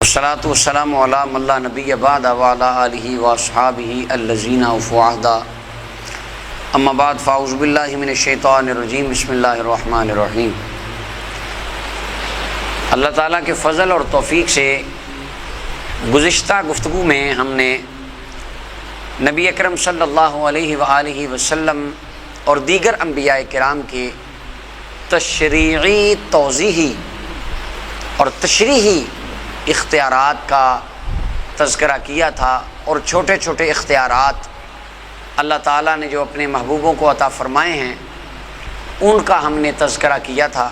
والصلاة والسلام علی من لا نبی بعد وعلی آلہ واصحابہ الذین اوفوا عہدا اما بعد فاعوذ باللہ من الشیطان الرجیم بسم اللہ الرحمن الرحیم۔ اللہ تعالیٰ کے فضل اور توفیق سے گزشتہ گفتگو میں ہم نے نبی اکرم صلی اللہ علیہ وآلہ وسلم اور دیگر انبیاء کرام کے تشریعی، توضیحی اور تشریحی اختیارات کا تذکرہ کیا تھا، اور چھوٹے چھوٹے اختیارات اللہ تعالیٰ نے جو اپنے محبوبوں کو عطا فرمائے ہیں ان کا ہم نے تذکرہ کیا تھا۔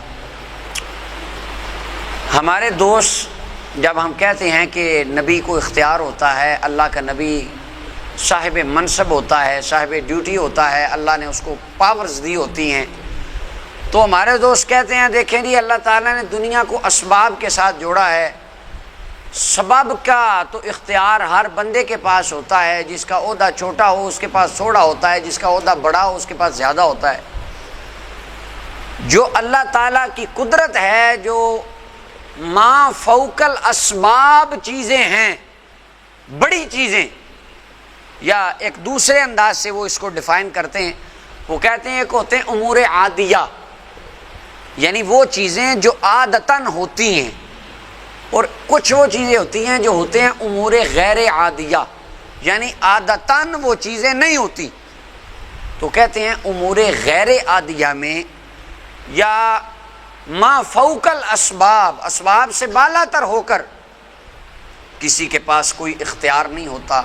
ہمارے دوست جب ہم کہتے ہیں کہ نبی کو اختیار ہوتا ہے، اللہ کا نبی صاحب منصب ہوتا ہے، صاحب ڈیوٹی ہوتا ہے، اللہ نے اس کو پاورز دی ہوتی ہیں، تو ہمارے دوست کہتے ہیں دیکھیں جی اللہ تعالیٰ نے دنیا کو اسباب کے ساتھ جوڑا ہے، سبب کا تو اختیار ہر بندے کے پاس ہوتا ہے، جس کا عہدہ چھوٹا ہو اس کے پاس تھوڑا ہوتا ہے، جس کا عہدہ بڑا ہو اس کے پاس زیادہ ہوتا ہے۔ جو اللہ تعالیٰ کی قدرت ہے، جو ما فوق الاسباب چیزیں ہیں، بڑی چیزیں، یا ایک دوسرے انداز سے وہ اس کو ڈیفائن کرتے ہیں، وہ کہتے ہیں ایک ہوتے ہیں امور عادیہ، یعنی وہ چیزیں جو عادتاً ہوتی ہیں، اور کچھ وہ چیزیں ہوتی ہیں جو ہوتے ہیں امور غیر عادیہ، یعنی عادتاً وہ چیزیں نہیں ہوتی، تو کہتے ہیں امور غیر عادیہ میں یا ما فوق الاسباب، اسباب سے بالا تر ہو کر کسی کے پاس کوئی اختیار نہیں ہوتا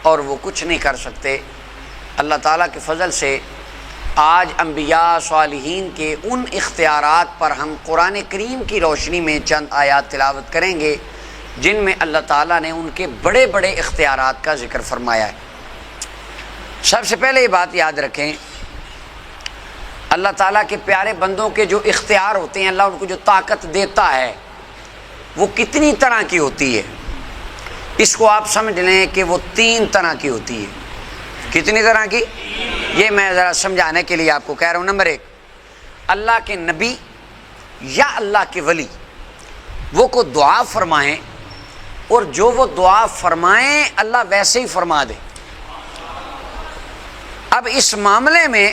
اور وہ کچھ نہیں کر سکتے۔ اللہ تعالیٰ کے فضل سے آج انبیاء صالحین کے ان اختیارات پر ہم قرآن کریم کی روشنی میں چند آیات تلاوت کریں گے جن میں اللہ تعالیٰ نے ان کے بڑے بڑے اختیارات کا ذکر فرمایا ہے۔ سب سے پہلے یہ بات یاد رکھیں، اللہ تعالیٰ کے پیارے بندوں کے جو اختیار ہوتے ہیں، اللہ ان کو جو طاقت دیتا ہے وہ کتنی طرح کی ہوتی ہے؟ اس کو آپ سمجھ لیں کہ وہ 3 طرح کی ہوتی ہے۔ کتنی طرح کی؟ یہ میں ذرا سمجھانے کے لیے آپ کو کہہ رہا ہوں۔ نمبر 1، اللہ کے نبی یا اللہ کے ولی وہ کو دعا فرمائیں، اور جو وہ دعا فرمائیں اللہ ویسے ہی فرما دے۔ اب اس معاملے میں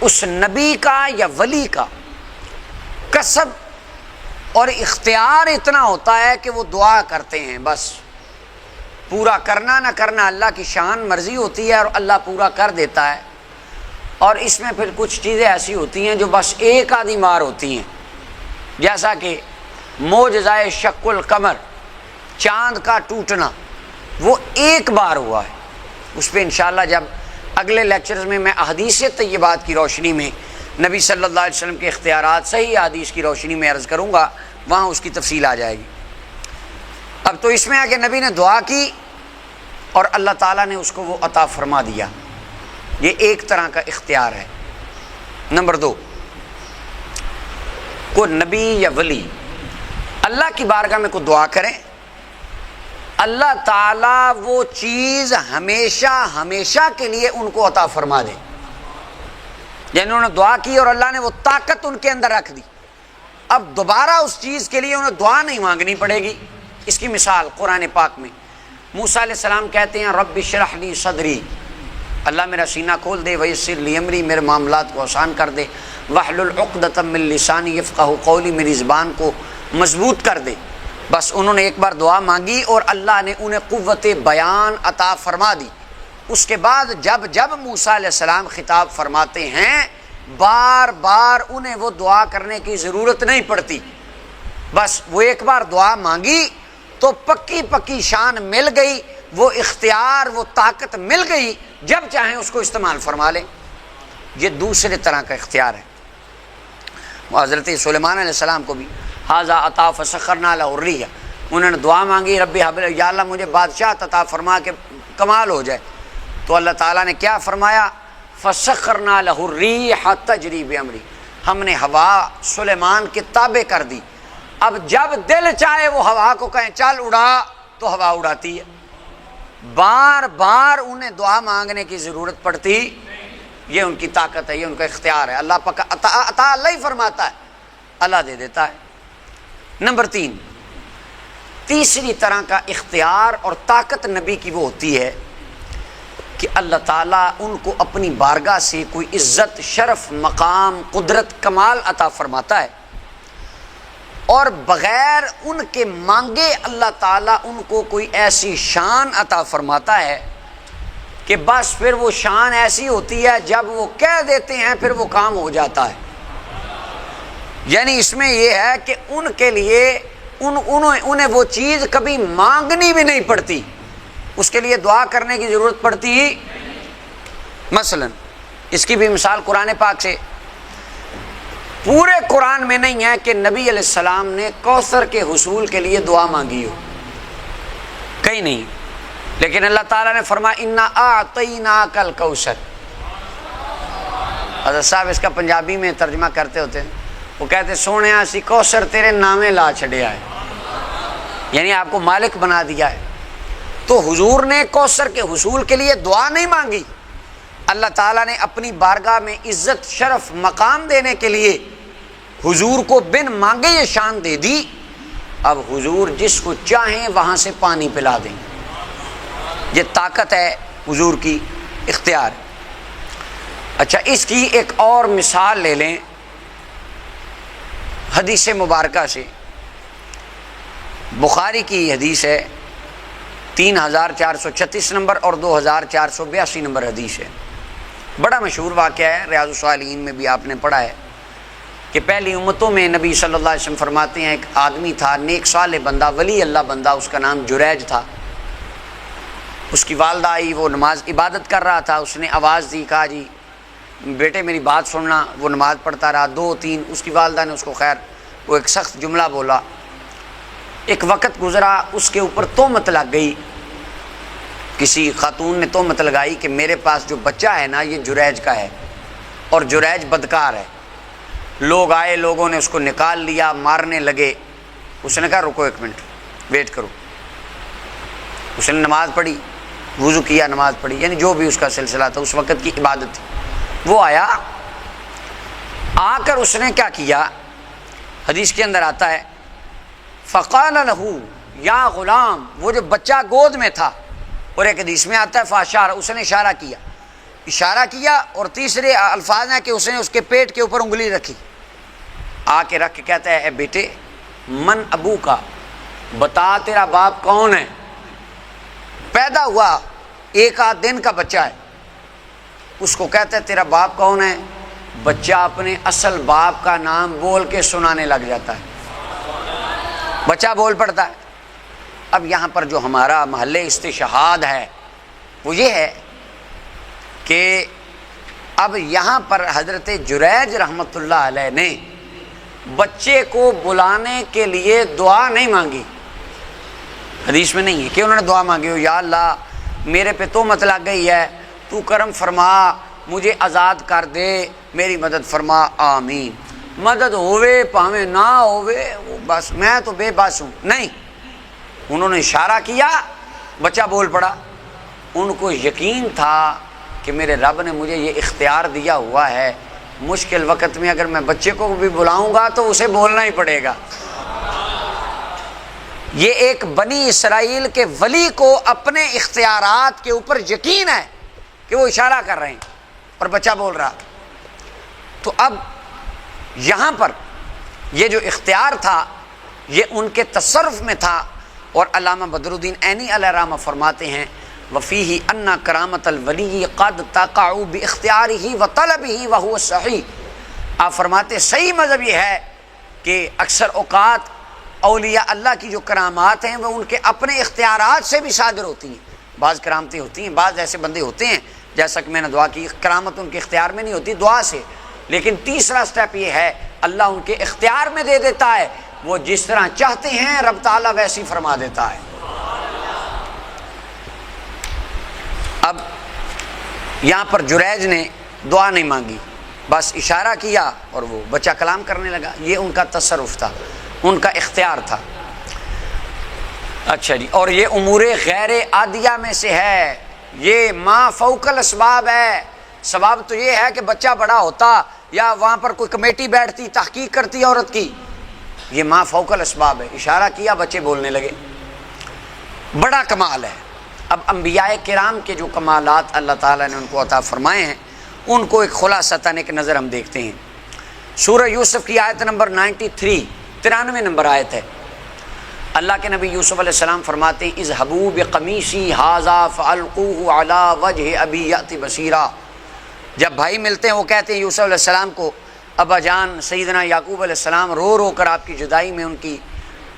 اس نبی کا یا ولی کا کسب اور اختیار اتنا ہوتا ہے کہ وہ دعا کرتے ہیں، بس پورا کرنا نہ کرنا اللہ کی شان مرضی ہوتی ہے اور اللہ پورا کر دیتا ہے۔ اور اس میں پھر کچھ چیزیں ایسی ہوتی ہیں جو بس ایک آدھی مار ہوتی ہیں، جیسا کہ معجزۂ شق القمر، چاند کا ٹوٹنا، وہ ایک بار ہوا ہے۔ اس پہ انشاءاللہ جب اگلے لیکچرز میں احادیث طیبات کی روشنی میں نبی صلی اللہ علیہ وسلم کے اختیارات صحیح حدیث کی روشنی میں عرض کروں گا، وہاں اس کی تفصیل آ جائے گی۔ اب تو اس میں ہے کہ نبی نے دعا کی اور اللہ تعالیٰ نے اس کو وہ عطا فرما دیا، یہ ایک طرح کا اختیار ہے۔ نمبر 2، کوئی نبی یا ولی اللہ کی بارگاہ میں کوئی دعا کریں، اللہ تعالیٰ وہ چیز ہمیشہ ہمیشہ کے لیے ان کو عطا فرما دے، یعنی انہوں نے دعا کی اور اللہ نے وہ طاقت ان کے اندر رکھ دی، اب دوبارہ اس چیز کے لیے انہیں دعا نہیں مانگنی پڑے گی۔ اس کی مثال قرآن پاک میں موسیٰ علیہ السلام کہتے ہیں رب اشرح لی صدری، اللہ میرا سینہ کھول دے، ویسر لی امری، میرے معاملات کو آسان کر دے، واحلل عقدۃ من لسانی یفقہوا قولی، میری زبان کو مضبوط کر دے۔ بس انہوں نے ایک بار دعا مانگی اور اللہ نے انہیں قوت بیان عطا فرما دی۔ اس کے بعد جب موسیٰ علیہ السلام خطاب فرماتے ہیں بار بار انہیں وہ دعا کرنے کی ضرورت نہیں پڑتی، بس وہ ایک بار دعا مانگی تو پکی شان مل گئی، وہ اختیار، وہ طاقت مل گئی، جب چاہیں اس کو استعمال فرما لیں۔ یہ دوسرے طرح کا اختیار ہے۔ حضرت سلیمان علیہ السلام کو بھی ھذا عطا فسخرنا لہ الریح، انہوں نے دعا مانگی رب ھب لی، یا اللہ مجھے بادشاہ عطا فرما کے کمال ہو جائے، تو اللہ تعالیٰ نے کیا فرمایا؟ فسخرنا لہ الریح تجری بامری، ہم نے ہوا سلیمان کے تابع کر دی۔ اب جب دل چاہے وہ ہوا کو کہیں چل اڑا تو ہوا اڑاتی ہے، بار بار انہیں دعا مانگنے کی ضرورت پڑتی، یہ ان کی طاقت ہے، یہ ان کا اختیار ہے۔ اللہ پاک عطا اللہ ہی فرماتا ہے، اللہ دے دیتا ہے۔ نمبر 3، تیسری طرح کا اختیار اور طاقت نبی کی وہ ہوتی ہے کہ اللہ تعالیٰ ان کو اپنی بارگاہ سے کوئی عزت، شرف، مقام، قدرت، کمال عطا فرماتا ہے، اور بغیر ان کے مانگے اللہ تعالیٰ ان کو کوئی ایسی شان عطا فرماتا ہے کہ بس پھر وہ شان ایسی ہوتی ہے جب وہ کہہ دیتے ہیں پھر وہ کام ہو جاتا ہے۔ یعنی اس میں یہ ہے کہ ان کے لیے انہیں وہ چیز کبھی مانگنی بھی نہیں پڑتی، اس کے لیے دعا کرنے کی ضرورت پڑتی ہی۔ مثلا اس کی بھی مثال قرآن پاک سے، پورے قرآن میں نہیں ہے کہ نبی علیہ السلام نے کوثر کے حصول کے لیے دعا مانگی ہو، کہیں نہیں، لیکن اللہ تعالیٰ نے فرمایا انا اعطیناک الکوثر۔ حضرت صاحب اس کا پنجابی میں ترجمہ کرتے ہوتے ہیں، وہ کہتے سونے اسی کوثر تیرے نامے لا چھڑیا ہے، یعنی آپ کو مالک بنا دیا ہے۔ تو حضور نے کوثر کے حصول کے لیے دعا نہیں مانگی، اللہ تعالیٰ نے اپنی بارگاہ میں عزت، شرف، مقام دینے کے لیے حضور کو بن مانگے یہ شان دے دی۔ اب حضور جس کو چاہیں وہاں سے پانی پلا دیں، یہ طاقت ہے حضور کی، اختیار۔ اچھا، اس کی ایک اور مثال لے لیں حدیث مبارکہ سے، بخاری کی حدیث ہے، 3436 نمبر اور 2482 نمبر حدیث ہے، بڑا مشہور واقعہ ہے، ریاض الصالحین میں بھی آپ نے پڑھا ہے کہ پہلی امتوں میں نبی صلی اللہ علیہ وسلم فرماتے ہیں ایک آدمی تھا، نیک صالح بندہ، ولی اللہ بندہ، اس کا نام جریج تھا۔ اس کی والدہ آئی، وہ نماز عبادت کر رہا تھا، اس نے آواز دی، کہا جی بیٹے میری بات سننا، وہ نماز پڑھتا رہا، 2 3، اس کی والدہ نے اس کو خیر وہ ایک سخت جملہ بولا۔ ایک وقت گزرا، اس کے اوپر تہمت لگ گئی، کسی خاتون نے تہمت لگائی کہ میرے پاس جو بچہ ہے نا یہ جریج کا ہے، اور جریج بدکار ہے۔ لوگ آئے، لوگوں نے اس کو نکال لیا، مارنے لگے۔ اس نے کہا رکو 1 منٹ، ویٹ کرو۔ اس نے نماز پڑھی، وضو کیا، نماز پڑھی، یعنی جو بھی اس کا سلسلہ تھا اس وقت کی عبادت تھی۔ وہ آیا، آ کر اس نے کیا کیا، حدیث کے اندر آتا ہے فقال لہ یا غلام، وہ جو بچہ گود میں تھا، اور ایک حدیث میں آتا ہے فاشار، اس نے اشارہ کیا، اور تیسرے الفاظ ہیں کہ اس نے اس کے پیٹ کے اوپر انگلی رکھی، آ کے رکھ کے کہتا ہے اے بیٹے من ابو کا، بتا تیرا باپ کون ہے۔ پیدا ہوا 1 آدھ دن کا بچہ ہے، اس کو کہتا ہے تیرا باپ کون ہے، بچہ اپنے اصل باپ کا نام بول کے سنانے لگ جاتا ہے، بچہ بول پڑتا ہے۔ اب یہاں پر جو ہمارا محل استشہاد ہے وہ یہ ہے کہ اب یہاں پر حضرت جریج رحمۃ اللہ علیہ نے بچے کو بلانے کے لیے دعا نہیں مانگی، حدیث میں نہیں ہے کہ انہوں نے دعا مانگی ہو یا اللہ میرے پہ تہمت لگ گئی ہے، تو کرم فرما، مجھے آزاد کر دے، میری مدد فرما، آمین۔ مدد ہوئے پاویں نہ ہوئے، بس میں تو بے بس ہوں، نہیں، انہوں نے اشارہ کیا، بچہ بول پڑا۔ ان کو یقین تھا کہ میرے رب نے مجھے یہ اختیار دیا ہوا ہے، مشکل وقت میں اگر میں بچے کو بھی بلاؤں گا تو اسے بولنا ہی پڑے گا۔ یہ ایک بنی اسرائیل کے ولی کو اپنے اختیارات کے اوپر یقین ہے کہ وہ اشارہ کر رہے ہیں اور بچہ بول رہا۔ تو اب یہاں پر یہ جو اختیار تھا یہ ان کے تصرف میں تھا، اور علامہ بدر الدین عینی علیہ رحمہ فرماتے ہیں وفیہ ان کرامت الولی قد تقع باختیارہ وطلبہ وہو صحیح۔ آپ فرماتے صحیح مذہب یہ ہے کہ اکثر اوقات اولیاء اللہ کی جو کرامات ہیں وہ ان کے اپنے اختیارات سے بھی صادر ہوتی ہیں، بعض کرامتیں ہوتی ہیں، بعض ایسے بندے ہوتے ہیں جیسا کہ میں نے دعا کی، کرامت ان کے اختیار میں نہیں ہوتی، دعا سے۔ لیکن تیسرا سٹیپ یہ ہے اللہ ان کے اختیار میں دے دیتا ہے، وہ جس طرح چاہتے ہیں رب تعالیٰ ویسی فرما دیتا ہے۔ اب یہاں پر جریج نے دعا نہیں مانگی، بس اشارہ کیا اور وہ بچہ کلام کرنے لگا، یہ ان کا تصرف تھا، ان کا اختیار تھا۔ اچھا جی، اور یہ امور غیر عادیہ میں سے ہے، یہ ما فوق الاسباب ہے۔ سبب تو یہ ہے کہ بچہ بڑا ہوتا یا وہاں پر کوئی کمیٹی بیٹھتی تحقیق کرتی عورت کی، یہ ما فوق الاسباب ہے۔ اشارہ کیا، بچے بولنے لگے، بڑا کمال ہے۔ اب انبیاء کرام کے جو کمالات اللہ تعالیٰ نے ان کو عطا فرمائے ہیں، ان کو ایک خلاصتاً ایک نظر ہم دیکھتے ہیں۔ سورہ یوسف کی آیت نمبر 93 نمبر آیت ہے۔ اللہ کے نبی یوسف علیہ السلام فرماتے ہیں اذهبوا بقمیصی ھذا فالقوه علی وجه ابی یأتی بصیرا۔ جب بھائی ملتے ہیں وہ کہتے ہیں یوسف علیہ السلام کو، ابا جان سیدنا یعقوب علیہ السلام رو رو کر آپ کی جدائی میں ان کی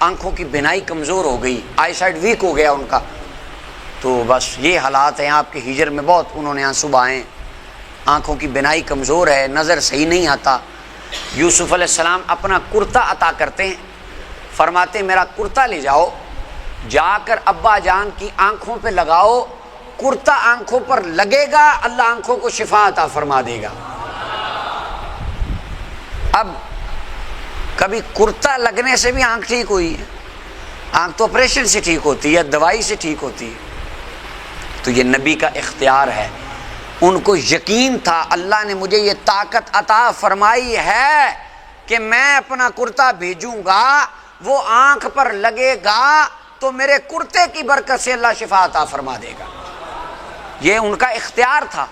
آنکھوں کی بینائی کمزور ہو گئی، آئی سائٹ ویک ہو گیا ان کا، تو بس یہ حالات ہیں آپ کے ہجر میں، بہت انہوں نے آنسو بہائے، آنکھوں کی بینائی کمزور ہے، نظر صحیح نہیں آتا۔ یوسف علیہ السلام اپنا کرتا عطا کرتے ہیں، فرماتے میرا کرتا لے جاؤ، جا کر ابا جان کی آنکھوں پہ لگاؤ، کرتا آنکھوں پر لگے گا، اللہ آنکھوں کو شفا عطا فرما دے گا۔ اب کبھی کرتا لگنے سے بھی آنکھ ٹھیک ہوئی ہے؟ آنکھ تو آپریشن سے ٹھیک ہوتی ہے، دوائی سے ٹھیک ہوتی ہے۔ تو یہ نبی کا اختیار ہے، ان کو یقین تھا اللہ نے مجھے یہ طاقت عطا فرمائی ہے کہ میں اپنا کرتا بھیجوں گا، وہ آنکھ پر لگے گا تو میرے کرتے کی برکت سے اللہ شفا عطا فرما دے گا۔ یہ ان کا اختیار تھا،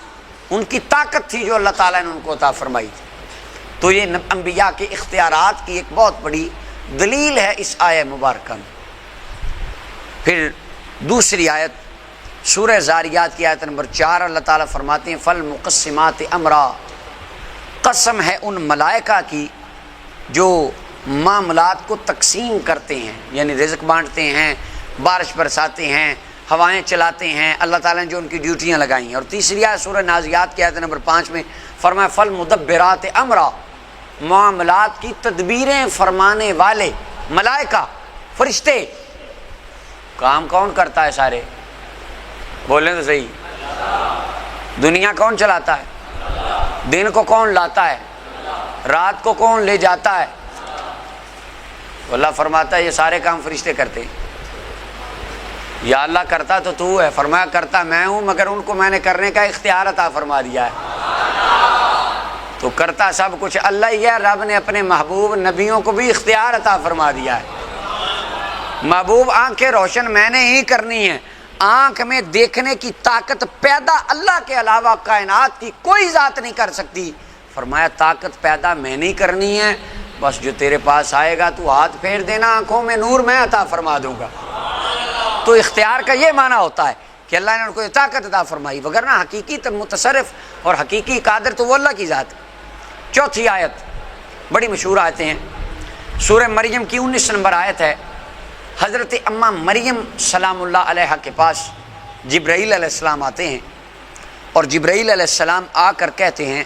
ان کی طاقت تھی جو اللہ تعالیٰ نے ان کو عطا فرمائی تھی۔ تو یہ انبیاء کے اختیارات کی ایک بہت بڑی دلیل ہے اس آیہ مبارکہ میں۔ پھر دوسری آیت سورہ زاریات کی آیت نمبر 4 اللہ تعالیٰ فرماتے ہیں فالمقسمات امرا، قسم ہے ان ملائکہ کی جو معاملات کو تقسیم کرتے ہیں، یعنی رزق بانٹتے ہیں، بارش برساتے ہیں، ہوائیں چلاتے ہیں، اللہ تعالیٰ نے جو ان کی ڈیوٹیاں لگائی ہیں۔ اور تیسری آیت سورہ نازعات کی آیت نمبر 5 میں فرمایا فالمدبرات امرا، معاملات کی تدبیریں فرمانے والے ملائکہ، فرشتے۔ کام کون کرتا ہے سارے؟ بولیں تو صحیح، دنیا کون چلاتا ہے؟ دن کو کون لاتا ہے؟ رات کو کون لے جاتا ہے؟ اللہ فرماتا ہے یہ سارے کام فرشتے کرتے ہیں۔ یا اللہ کرتا تو ہے، فرمایا کرتا میں ہوں، مگر ان کو میں نے کرنے کا اختیار عطا فرما دیا ہے۔ تو کرتا سب کچھ اللہ ہی ہے، رب نے اپنے محبوب نبیوں کو بھی اختیار عطا فرما دیا ہے۔ محبوب آنکھیں روشن میں نے ہی کرنی ہے، آنکھ میں دیکھنے کی طاقت پیدا اللہ کے علاوہ کائنات کی کوئی ذات نہیں کر سکتی۔ فرمایا طاقت پیدا میں نہیں کرنی ہے، بس جو تیرے پاس آئے گا تو ہاتھ پھیر دینا، آنکھوں میں نور میں عطا فرما دوں گا۔ تو اختیار کا یہ معنی ہوتا ہے کہ اللہ نے ان کو یہ طاقت عطا فرمائی، وگرنہ حقیقی متصرف اور حقیقی قادر تو وہ اللہ کی ذات ہے۔ چوتھی آیت بڑی مشہور آیتیں ہیں، سورہ مریم کی 19 نمبر آیت ہے۔ حضرت اماں مریم سلام اللہ علیہ کے پاس جبرائیل علیہ السلام آتے ہیں، اور جبرائیل علیہ السلام آ کر کہتے ہیں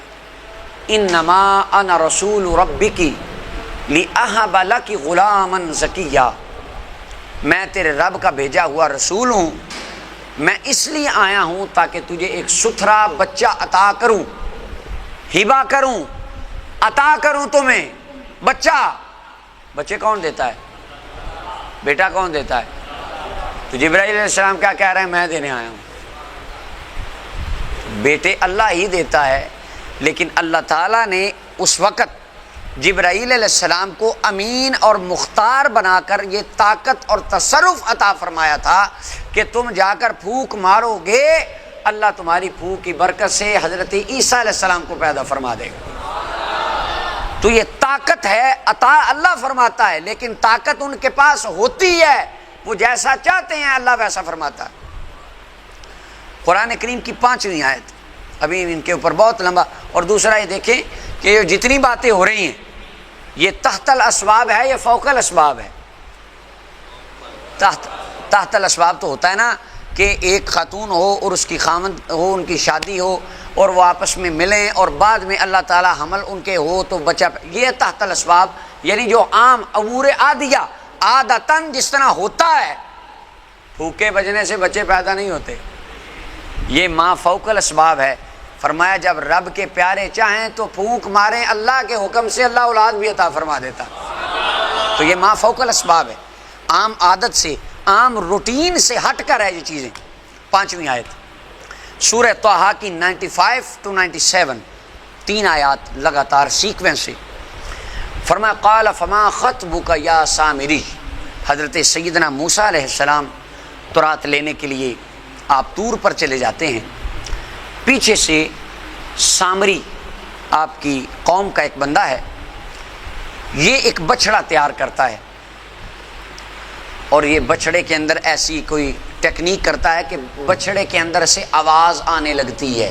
انما انا رسول ربک لأہب لک غلاما زکیا، میں تیرے رب کا بھیجا ہوا رسول ہوں، میں اس لیے آیا ہوں تاکہ تجھے ایک ستھرا بچہ عطا کروں، ہبہ کروں، عطا کروں تمہیں بچے کون دیتا ہے؟ بیٹا کون دیتا ہے؟ تو جبرائیل علیہ السلام کیا کہہ رہے ہیں؟ میں دینے آیا ہوں۔ بیٹے اللہ ہی دیتا ہے، لیکن اللہ تعالیٰ نے اس وقت جبرائیل علیہ السلام کو امین اور مختار بنا کر یہ طاقت اور تصرف عطا فرمایا تھا کہ تم جا کر پھونک مارو گے، اللہ تمہاری پھونک کی برکت سے حضرت عیسیٰ علیہ السلام کو پیدا فرما دے گا۔ تو یہ طاقت ہے، عطا اللہ فرماتا ہے، لیکن طاقت ان کے پاس ہوتی ہے، وہ جیسا چاہتے ہیں اللہ ویسا فرماتا ہے۔ قرآن کریم کی 5ویں آیت، ابھی ان کے اوپر بہت لمبا، اور دوسرا یہ دیکھیں کہ یہ جتنی باتیں ہو رہی ہیں یہ تحت الاسباب ہے یا فوق الاسباب ہے؟ تحت الاسباب تو ہوتا ہے نا کہ ایک خاتون ہو اور اس کی خامند ہو، ان کی شادی ہو اور وہ آپس میں ملیں اور بعد میں اللہ تعالی حمل ان کے ہو تو بچہ، یہ تحت الاسباب، یعنی جو عام امور عادیہ عادتاً جس طرح ہوتا ہے، پھوکے بجنے سے بچے پیدا نہیں ہوتے، یہ ما فوق الاسباب ہے۔ فرمایا جب رب کے پیارے چاہیں تو پھونک ماریں، اللہ کے حکم سے اللہ اولاد بھی عطا فرما دیتا، تو یہ ما فوق الاسباب ہے، عام عادت سے، عام روٹین سے ہٹ کر ہے یہ چیزیں۔ 5ویں آیت سورہ طٰہٰ کی 95 to 97، 3 آیات لگاتار سیکوینس سے۔ فرمایا قال فما خطبک یا سامری، حضرت سیدنا موسیٰ علیہ السلام تورات لینے کے لیے آپ طور پر چلے جاتے ہیں، پیچھے سے سامری آپ کی قوم کا ایک بندہ ہے، یہ ایک بچڑا تیار کرتا ہے، اور یہ بچڑے کے اندر ایسی کوئی ٹیکنیک کرتا ہے کہ بچڑے کے اندر سے آواز آنے لگتی ہے،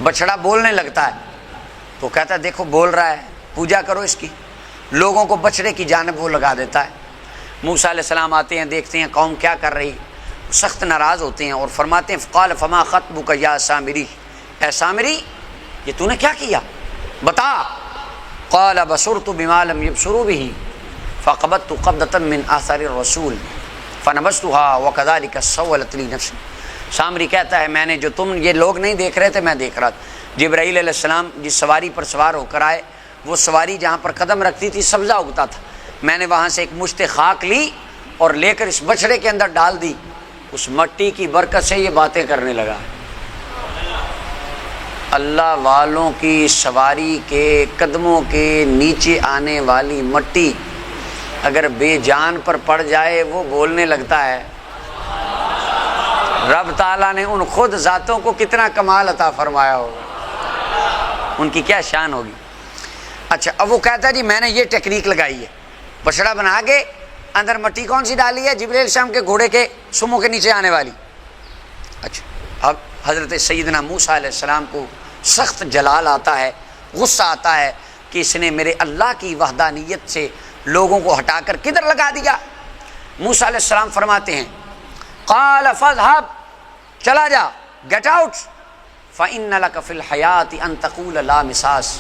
بچڑا بولنے لگتا ہے، تو کہتا ہے دیکھو بول رہا ہے، پوجا کرو اس کی، لوگوں کو بچڑے کی جانب وہ لگا دیتا ہے۔ موسیٰ علیہ السلام آتے ہیں، دیکھتے ہیں قوم کیا کر رہی، سخت ناراض ہوتے ہیں اور فرماتے ہیں قال فما خطبک یا سامری، اے سامری یہ تو نے کیا کیا بتا۔ قال بصرت بما لم يبصروا به فقبضت قبضة من آثار الرسول فنبذتها وكذلك سولت لي نفسي۔ سامری کہتا ہے میں نے جو تم یہ لوگ نہیں دیکھ رہے تھے میں دیکھ رہا تھا۔ جبرائیل علیہ السلام جس سواری پر سوار ہو کر آئے، وہ سواری جہاں پر قدم رکھتی تھی سبزہ اگتا تھا، میں نے وہاں سے ایک مشت خاک لی اور لے کر اس بچڑے کے اندر ڈال دی، اس مٹی کی برکت سے یہ باتیں کرنے لگا۔ اللہ والوں کی سواری کے قدموں کے نیچے آنے والی مٹی اگر بے جان پر پڑ جائے وہ بولنے لگتا ہے۔ رب تعالیٰ نے ان خود ذاتوں کو کتنا کمال عطا فرمایا ہوگا، ان کی کیا شان ہوگی۔ اچھا اب وہ کہتا ہے جی میں نے یہ ٹیکنیک لگائی ہے، بچڑا بنا کے اندر مٹی کون سی ڈالی ہے، جبرائیل السلام کے گھوڑے کے سموں کے نیچے آنے والی۔ اچھا اب حضرت سیدنا موسیٰ علیہ السلام کو سخت جلال آتا ہے، غصہ آتا ہے کہ اس نے میرے اللہ کی وحدانیت سے لوگوں کو ہٹا کر کدھر لگا دیا۔ موسیٰ علیہ السلام فرماتے ہیں قال فاذهب، چلا جا، گیٹ آؤٹ، فإن لك في الحياة أن تقول لا مساس،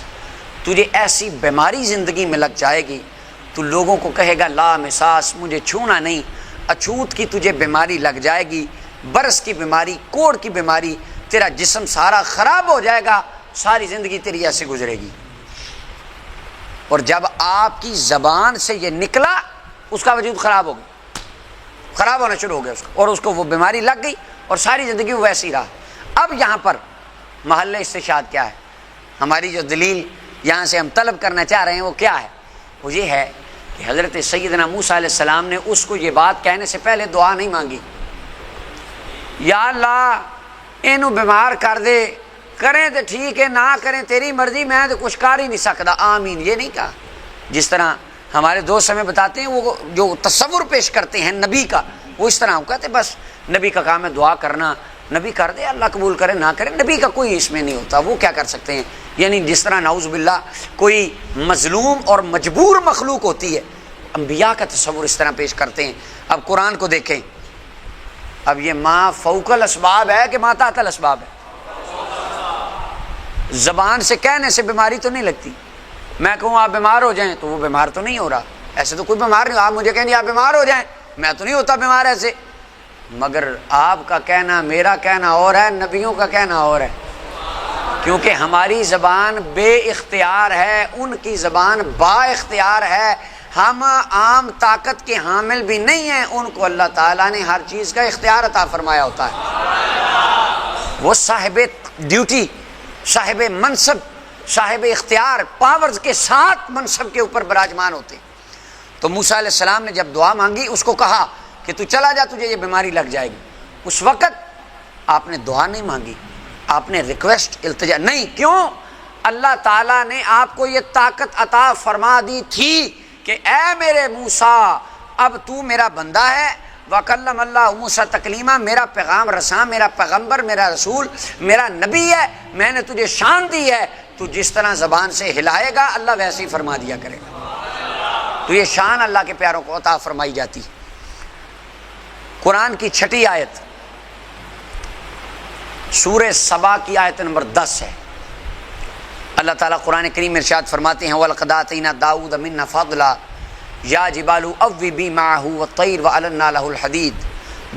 تجھے ایسی بیماری زندگی میں لگ جائے گی تو لوگوں کو کہے گا لا مساس، مجھے چھونا نہیں، اچھوت کی تجھے بیماری لگ جائے گی، برس کی بیماری، کوڑ کی بیماری، تیرا جسم سارا خراب ہو جائے گا، ساری زندگی تیری ایسے گزرے گی۔ اور جب آپ کی زبان سے یہ نکلا اس کا وجود خراب ہو گیا، خراب ہونا شروع ہو گیا اس کا، اور اس کو وہ بیماری لگ گئی اور ساری زندگی وہ ویسی رہا۔ اب یہاں پر محل استشہاد کیا ہے، ہماری جو دلیل یہاں سے ہم طلب کرنا چاہ رہے ہیں وہ کیا ہے، وہ یہ ہے کہ حضرت سیدنا موسیٰ علیہ السلام نے اس کو یہ بات کہنے سے پہلے دعا نہیں مانگی، یا اللہ اینو بیمار کر دے، کریں تو ٹھیک ہے، نہ کریں تیری مرضی، میں تو کچھ کر ہی نہیں سکتا، آمین، یہ نہیں کہا۔ جس طرح ہمارے دوست ہمیں بتاتے ہیں وہ جو تصور پیش کرتے ہیں نبی کا، وہ اس طرح وہ کہتے بس نبی کا کام ہے دعا کرنا، نبی کر دے اللہ قبول کرے نہ کرے، نبی کا کوئی اس میں نہیں ہوتا، وہ کیا کر سکتے ہیں۔ یعنی جس طرح نعوذ باللہ کوئی مظلوم اور مجبور مخلوق ہوتی ہے، انبیاء کا تصور اس طرح پیش کرتے ہیں۔ اب قرآن کو دیکھیں، اب یہ ما فوق الاسباب ہے کہ ما تحت الاسباب ہے؟ زبان سے کہنے سے بیماری تو نہیں لگتی، میں کہوں آپ بیمار ہو جائیں تو وہ بیمار تو نہیں ہو رہا، ایسے تو کوئی بیمار نہیں، آپ مجھے کہیں آپ بیمار ہو جائیں، میں تو نہیں ہوتا بیمار ایسے، مگر آپ کا کہنا میرا کہنا اور ہے، نبیوں کا کہنا اور ہے، کیونکہ ہماری زبان بے اختیار ہے، ان کی زبان با اختیار ہے، ہم عام طاقت کے حامل بھی نہیں ہیں، ان کو اللہ تعالیٰ نے ہر چیز کا اختیار عطا فرمایا ہوتا ہے، وہ صاحب ڈیوٹی، صاحب منصب، صاحب اختیار، پاورز کے ساتھ منصب کے اوپر براجمان ہوتے ہیں۔ تو موسیٰ علیہ السلام نے جب دعا مانگی، اس کو کہا کہ تو چلا جا، تجھے یہ بیماری لگ جائے گی، اس وقت آپ نے دعا نہیں مانگی، آپ نے ریکویسٹ، التجا نہیں، کیوں؟ اللہ تعالیٰ نے آپ کو یہ طاقت عطا فرما دی تھی کہ اے میرے موسیٰ اب تو میرا بندہ ہے، وَكَلَّمَ اللَّهُ مُوسَىٰ تَكْلِيمًا، میرا پیغام رساں، میرا پیغمبر، میرا رسول، میرا نبی ہے، میں نے تجھے شان دی ہے، تو جس طرح زبان سے ہلائے گا اللہ ویسے ہی فرما دیا کرے گا، تو یہ شان اللہ کے پیاروں کو عطا فرمائی جاتی۔ قرآن کی 6 آیت سورہ سبا کی آیت نمبر 10 ہے۔ اللہ تعالیٰ قرآن کریم میں ارشاد فرماتے ہیں وَلَقَدْ آتَيْنَا دَاوُودَ مِنَّا فَضْلًا یا جبال اوبی معہ والطیر وَأَلَنَّا لَهُ الْحَدِيدَ،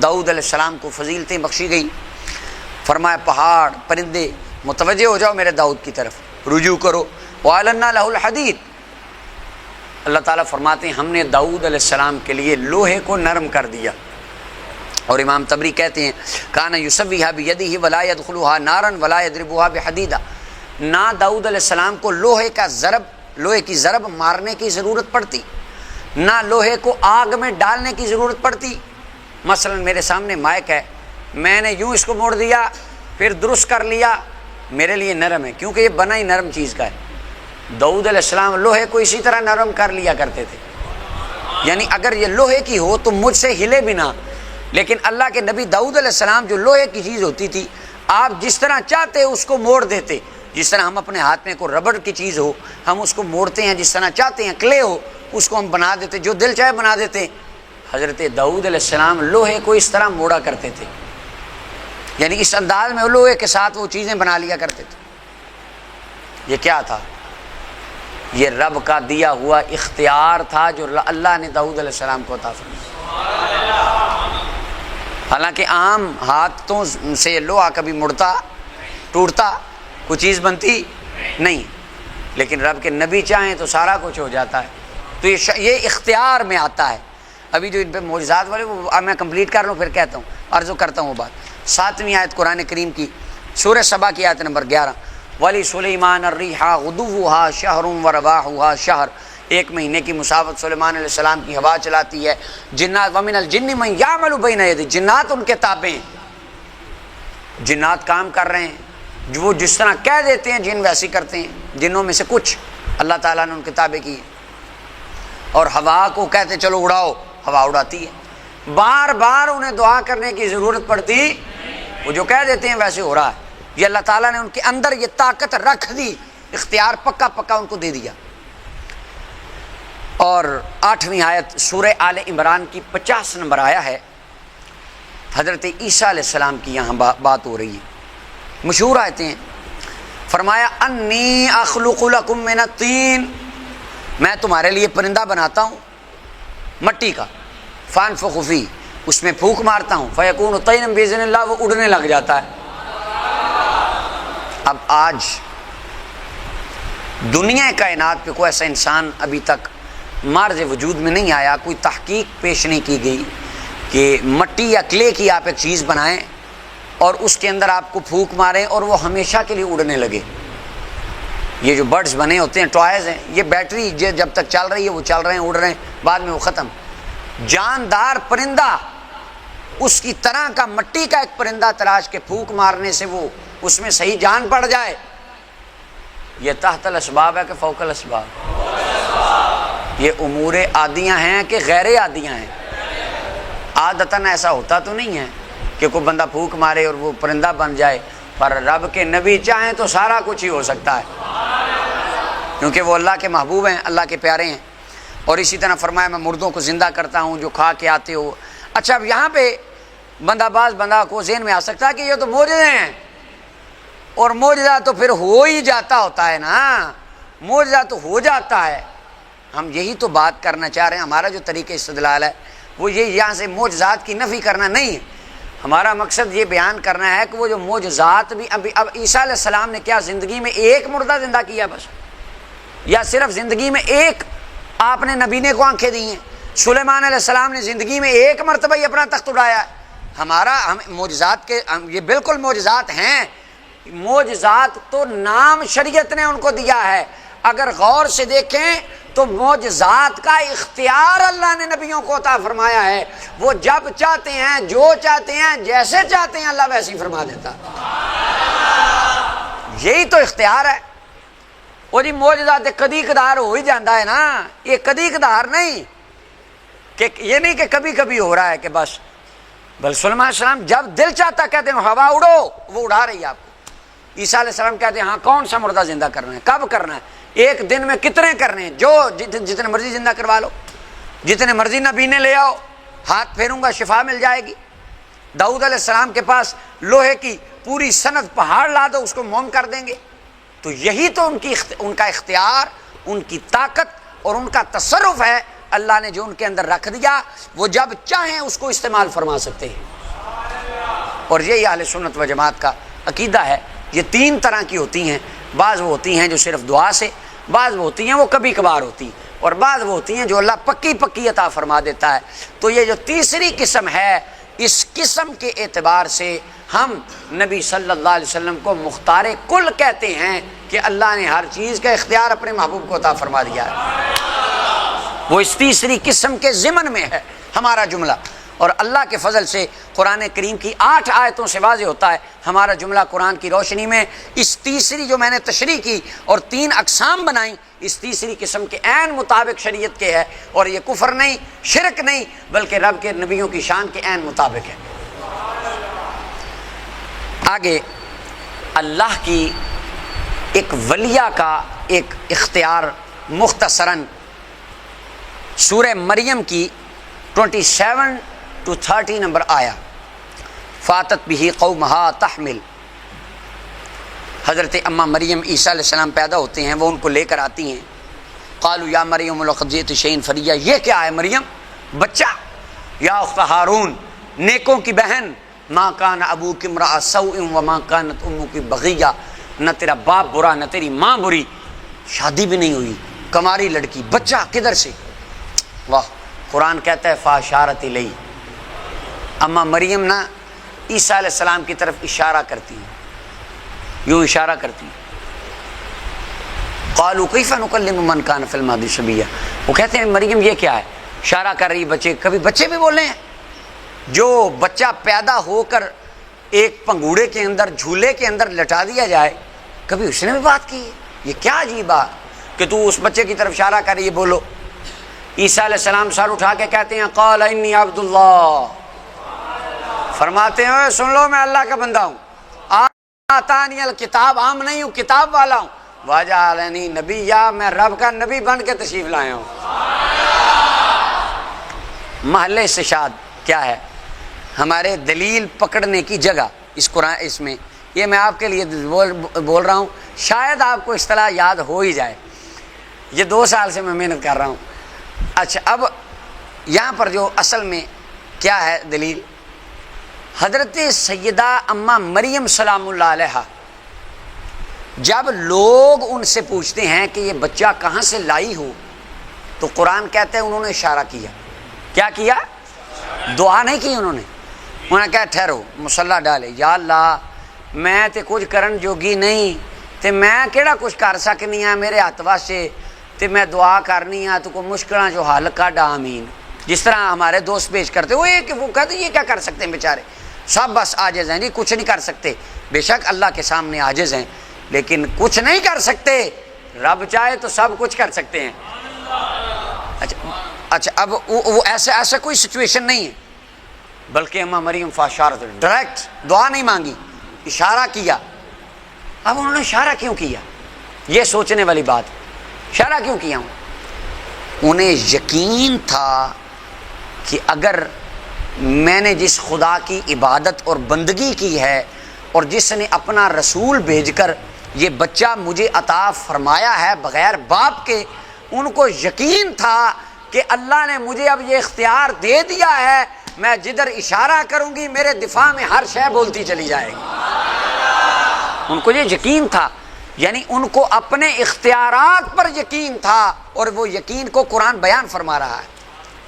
داؤد علیہ السلام کو فضیلتیں بخشی گئی، فرمایا پہاڑ پرندے متوجہ ہو جاؤ میرے داؤد کی طرف، رجوع کرو، وَأَلَنَّا لَهُ الْحَدِيدَ۔ اللہ تعالیٰ فرماتے ہیں ہم نے داؤد علیہ السلام کے لیے لوہے کو نرم کر دیا، اور امام طبری کہتے ہیں کان یسویھا بیدہ ولا یدخلھا نارا ولا یضربھا بحدیدہ، نہ داؤد علیہ السلام کو لوہے کی ضرب مارنے کی ضرورت پڑتی، نہ لوہے کو آگ میں ڈالنے کی ضرورت پڑتی، مثلا میرے سامنے مائک ہے، میں نے یوں اس کو موڑ دیا پھر درست کر لیا، میرے لیے نرم ہے کیونکہ یہ بنا ہی نرم چیز کا ہے۔ داؤد علیہ السلام لوہے کو اسی طرح نرم کر لیا کرتے تھے، یعنی اگر یہ لوہے کی ہو تو مجھ سے ہلے بھی نہ، لیکن اللہ کے نبی داؤد علیہ السلام جو لوہے کی چیز ہوتی تھی، آپ جس طرح چاہتے اس کو موڑ دیتے، جس طرح ہم اپنے ہاتھ میں کوئی ربڑ کی چیز ہو ہم اس کو موڑتے ہیں، جس طرح چاہتے ہیں کلے ہو اس کو ہم بنا دیتے، جو دل چاہے بنا دیتے۔ حضرت داؤد علیہ السلام لوہے کو اس طرح موڑا کرتے تھے، یعنی اس انداز میں لوہے کے ساتھ وہ چیزیں بنا لیا کرتے تھے۔ یہ کیا تھا؟ یہ رب کا دیا ہوا اختیار تھا جو اللہ نے داؤد علیہ السلام کو عطا فرمایا۔ حالانکہ عام ہاتھوں سے لوہا کبھی مڑتا، ٹوٹتا، کوئی چیز بنتی نہیں، لیکن رب کے نبی چاہیں تو سارا کچھ ہو جاتا ہے۔ تو یہ اختیار میں آتا ہے۔ ابھی جو ان پہ معجزات والے وہ میں کمپلیٹ کر لوں پھر کہتا ہوں، عرض کرتا ہوں وہ بات۔ 7ویں آیت قرآن کریم کی سورہ سبا کی آیت نمبر 11، ولی سلیمان الریحا غدوہا شہر ورواحہا شہر، ایک مہینے کی مسافت سلیمان علیہ السلام کی ہوا چلاتی ہے۔ جنات ومن الجن من یعمل بین یدیہ، جنات ان کے تابع ہیں، جنات کام کر رہے ہیں، وہ جس طرح کہہ دیتے ہیں جن ویسی کرتے ہیں۔ جنوں میں سے کچھ اللہ تعالیٰ نے ان کے تابع کی، اور ہوا کو کہتے چلو اڑاؤ، ہوا اڑاتی ہے۔ بار بار انہیں دعا کرنے کی ضرورت پڑتی، وہ جو کہہ دیتے ہیں ویسے ہو رہا ہے۔ یہ اللہ تعالیٰ نے ان کے اندر یہ طاقت رکھ دی، اختیار پکا پکا ان کو دے دیا۔ اور 8ویں آیت سورہ آل عمران کی 50 نمبر آیا ہے، حضرت عیسیٰ علیہ السلام کی یہاں بات ہو رہی ہے، مشہور آیتیں ہیں۔ فرمایا انی اخلق لکم من الطین، میں تمہارے لیے پرندہ بناتا ہوں مٹی کا، فانفخ فیہ، اس میں پھونک مارتا ہوں، فیکون طیرا باذن اللہ، وہ اڑنے لگ جاتا ہے۔ اب آج دنیا کائنات پہ کوئی ایسا انسان ابھی تک مارز وجود میں نہیں آیا، کوئی تحقیق پیش نہیں کی گئی کہ مٹی یا کلے کی آپ ایک چیز بنائیں اور اس کے اندر آپ کو پھونک ماریں اور وہ ہمیشہ کے لیے اڑنے لگے۔ یہ جو برڈز بنے ہوتے ہیں، ٹوائز ہیں، یہ بیٹری جب تک چل رہی ہے وہ چل رہے ہیں، اڑ رہے ہیں، بعد میں وہ ختم۔ جاندار پرندہ اس کی طرح کا مٹی کا ایک پرندہ تلاش کے پھونک مارنے سے وہ اس میں صحیح جان پڑ جائے، یہ تحت الاسباب ہے کہ فوق الاسباب؟ یہ امور عادیاں ہیں کہ غیر عادیاں ہیں؟ عادتاً ایسا ہوتا تو نہیں ہے کہ کوئی بندہ پھونک مارے اور وہ پرندہ بن جائے، پر رب کے نبی چاہیں تو سارا کچھ ہی ہو سکتا ہے، کیونکہ وہ اللہ کے محبوب ہیں، اللہ کے پیارے ہیں۔ اور اسی طرح فرمایا میں مردوں کو زندہ کرتا ہوں جو کھا کے آتے ہو۔ اچھا، اب یہاں پہ بندہ کو ذہن میں آ سکتا ہے کہ یہ تو معجزے ہیں، اور معجزہ تو پھر ہو ہی جاتا ہوتا ہے نا، معجزہ تو ہو جاتا ہے۔ ہم یہی تو بات کرنا چاہ رہے ہیں، ہمارا جو طریقہ استدلال ہے وہ یہ یہاں سے معجزات کی نفی کرنا نہیں ہے، ہمارا مقصد یہ بیان کرنا ہے کہ وہ جو معجزات بھی اب عیسیٰ علیہ السلام نے کیا زندگی میں ایک مردہ زندہ کیا بس، یا صرف زندگی میں ایک آپ نے نبینے کو آنکھیں دی ہیں؟ سلیمان علیہ السلام نے زندگی میں ایک مرتبہ ہی اپنا تخت اڑایا ہے۔ ہم معجزات کے یہ بالکل معجزات ہیں، معجزات تو نام شریعت نے ان کو دیا ہے۔ اگر غور سے دیکھیں تو معجزات کا اختیار اللہ نے نبیوں کو عطا فرمایا ہے، وہ جب چاہتے ہیں، جو چاہتے ہیں، جیسے چاہتے ہیں اللہ ویسے ہی فرما دیتا، یہی تو اختیار ہے۔ وہ جی معجزات کدی کدار ہو ہی جاتا ہے نا، یہ کدی کدار نہیں کہ یہ نہیں کہ کبھی کبھی ہو رہا ہے کہ بس، بل سلیمان علیہ السلام جب دل چاہتا کہتے ہیں ہوا اڑو، وہ اڑا رہی ہے آپ کو۔ عیسیٰ علیہ السلام کہتے ہیں ہاں کون سا مردہ زندہ کرنا ہے، کب کرنا ہے، ایک دن میں کتنے کرنے ہیں، جو جتنے مرضی زندہ کروا لو، جتنے مرضی نبینے لے آؤ، ہاتھ پھیروں گا شفا مل جائے گی۔ داؤد علیہ السلام کے پاس لوہے کی پوری سند پہاڑ لا دو، اس کو موم کر دیں گے۔ تو یہی تو ان کا اختیار، ان کی طاقت اور ان کا تصرف ہے، اللہ نے جو ان کے اندر رکھ دیا، وہ جب چاہیں اس کو استعمال فرما سکتے ہیں۔ اور یہی اہل سنت و جماعت کا عقیدہ ہے۔ یہ 3 طرح کی ہوتی ہیں، بعض وہ ہوتی ہیں جو صرف دعا سے، بعض وہ ہوتی ہیں وہ کبھی کبھار ہوتی ہیں، اور بعض وہ ہوتی ہیں جو اللہ پکی پکی عطا فرما دیتا ہے۔ تو یہ جو تیسری قسم ہے، اس قسم کے اعتبار سے ہم نبی صلی اللہ علیہ وسلم کو مختار کل کہتے ہیں کہ اللہ نے ہر چیز کا اختیار اپنے محبوب کو عطا فرما دیا ہے۔ وہ اس تیسری قسم کے ضمن میں ہے ہمارا جملہ۔ اور اللہ کے فضل سے قرآن کریم کی 8 آیتوں سے واضح ہوتا ہے ہمارا جملہ قرآن کی روشنی میں اس تیسری جو میں نے تشریح کی اور 3 اقسام بنائیں، اس تیسری قسم کے عین مطابق شریعت کے ہے، اور یہ کفر نہیں، شرک نہیں، بلکہ رب کے نبیوں کی شان کے عین مطابق ہے۔ آگے اللہ کی ایک ولیہ کا ایک اختیار مختصراً سورہ مریم کی 27 to 30 نمبر آیا، فاتت بھی قومہا تحمل۔ حضرت اماں مریم عیسیٰ علیہ السلام پیدا ہوتے ہیں، وہ ان کو لے کر آتی ہیں، قالوا یا مریم لقد جئت شیئا فریا، یہ کیا ہے مریم؟ بچہ۔ یا اخت ہارون، نیکوں کی بہن، ما کان ابوک امرأ سوء وما کانت امک بغیہ، نہ تیرا باپ برا نہ تیری ماں بری، شادی بھی نہیں ہوئی، کماری لڑکی، بچہ کدھر سے؟ واہ، قرآن کہتا ہے فاشارت الیہ، اماں مریم نا عیسیٰ علیہ السلام کی طرف اشارہ کرتی ہیں، یوں اشارہ کرتی ہیں، قالوا کیف نکلم من کان فی المہد صبیا، وہ کہتے ہیں مریم یہ کیا ہے؟ اشارہ کر رہی بچے، کبھی بچے بھی بولے ہیں؟ جو بچہ پیدا ہو کر ایک پنگوڑے کے اندر جھولے کے اندر لٹا دیا جائے، کبھی اس نے بھی بات کی ہے؟ یہ کیا عجیب بات کہ تو اس بچے کی طرف اشارہ کر رہی ہے، بولو۔ عیسیٰ علیہ السلام سر اٹھا کے کہتے ہیں قال انی عبد اللہ، فرماتے ہیں سن لو میں اللہ کا بندہ ہوں، آتانی الکتاب، عام نہیں ہوں، کتاب والا ہوں، وجعلنی نبیا، میں رب کا نبی بن کے تشریف لایا ہوں۔ محل استشہاد کیا ہے؟ ہمارے دلیل پکڑنے کی جگہ اس قرآن، اس میں یہ میں آپ کے لیے بول رہا ہوں، شاید آپ کو اصطلاح یاد ہو ہی جائے، یہ 2 سال سے میں محنت کر رہا ہوں۔ اچھا، اب یہاں پر جو اصل میں کیا ہے دلیل، حضرت سیدہ اماں مریم سلام اللہ علیہا، جب لوگ ان سے پوچھتے ہیں کہ یہ بچہ کہاں سے لائی ہو، تو قرآن کہتے ہیں انہوں نے اشارہ کیا، کیا کیا؟ دعا نہیں کی انہوں نے کہا ٹھہرو مصلی ڈالے، یا اللہ میں تے کچھ کرن جوگی نہیں، تے میں کیڑا کچھ کر سکنی ہاں، میرے ہاتھ واسطے تے میں دعا کرنی ہاں، تو کو مشکلاں جو حل کڈ آمین۔ جس طرح ہمارے دوست پیش کرتے وہ کہتے یہ کیا کر سکتے ہیں بیچارے، سب بس عاجز ہیں، جی کچھ نہیں کر سکتے، بے شک اللہ کے سامنے عاجز ہیں، لیکن کچھ نہیں کر سکتے، رب چاہے تو سب کچھ کر سکتے ہیں۔ اچھا اب وہ ایسا کوئی سچویشن نہیں ہے، بلکہ اماں مریم فاشارت، ڈائریکٹ دعا نہیں مانگی، اشارہ کیا۔ اب انہوں نے اشارہ کیوں کیا؟ یہ سوچنے والی بات، اشارہ کیوں کیا؟ انہیں یقین تھا کہ اگر میں نے جس خدا کی عبادت اور بندگی کی ہے اور جس نے اپنا رسول بھیج کر یہ بچہ مجھے عطا فرمایا ہے بغیر باپ کے، ان کو یقین تھا کہ اللہ نے مجھے اب یہ اختیار دے دیا ہے، میں جدھر اشارہ کروں گی میرے دفاع میں ہر شے بولتی چلی جائے گی۔ ان کو یہ یقین تھا، یعنی ان کو اپنے اختیارات پر یقین تھا، اور وہ یقین کو قرآن بیان فرما رہا ہے۔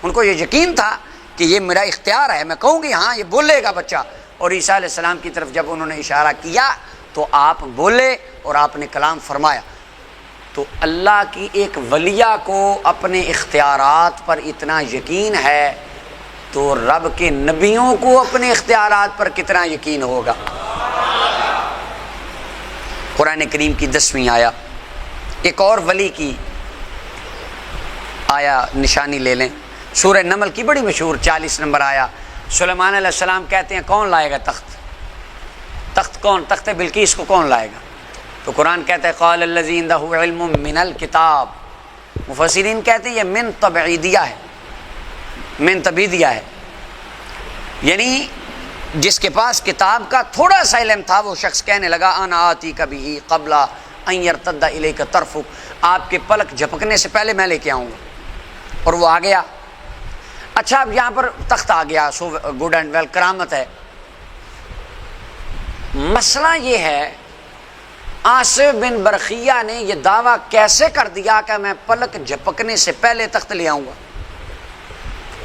ان کو یہ یقین تھا کہ یہ میرا اختیار ہے، میں کہوں گی ہاں یہ بولے گا بچہ، اور عیسیٰ علیہ السلام کی طرف جب انہوں نے اشارہ کیا تو آپ بولے اور آپ نے کلام فرمایا۔ تو اللہ کی ایک ولیہ کو اپنے اختیارات پر اتنا یقین ہے، تو رب کے نبیوں کو اپنے اختیارات پر کتنا یقین ہوگا۔ قرآن کریم کی 10ویں آیا، ایک اور ولی کی آیا نشانی لے لیں، سورہ نمل کی بڑی مشہور 40 نمبر آیا۔ سلیمان علیہ السلام کہتے ہیں کون لائے گا تخت کون؟ تخت بلقیس کو کون لائے گا؟ تو قرآن کہتا ہے قال الذی عندہ علم من الکتاب، مفسرین کہتے ہیں یہ من تبعیدیہ ہے، من تبعیدیہ ہے، یعنی جس کے پاس کتاب کا تھوڑا سا علم تھا وہ شخص کہنے لگا انا آتی کبھی قبل ان یرتد الیک طرفک، آپ کے پلک جھپکنے سے پہلے میں لے کے آؤں گا، اور وہ آ گیا۔ اچھا اب یہاں پر تخت آ گیا، سو گڈ اینڈ ویل، کرامت ہے۔ مسئلہ یہ ہے آصف بن برقیہ نے یہ دعویٰ کیسے کر دیا کہ میں پلک جھپکنے سے پہلے تخت لے آؤں گا؟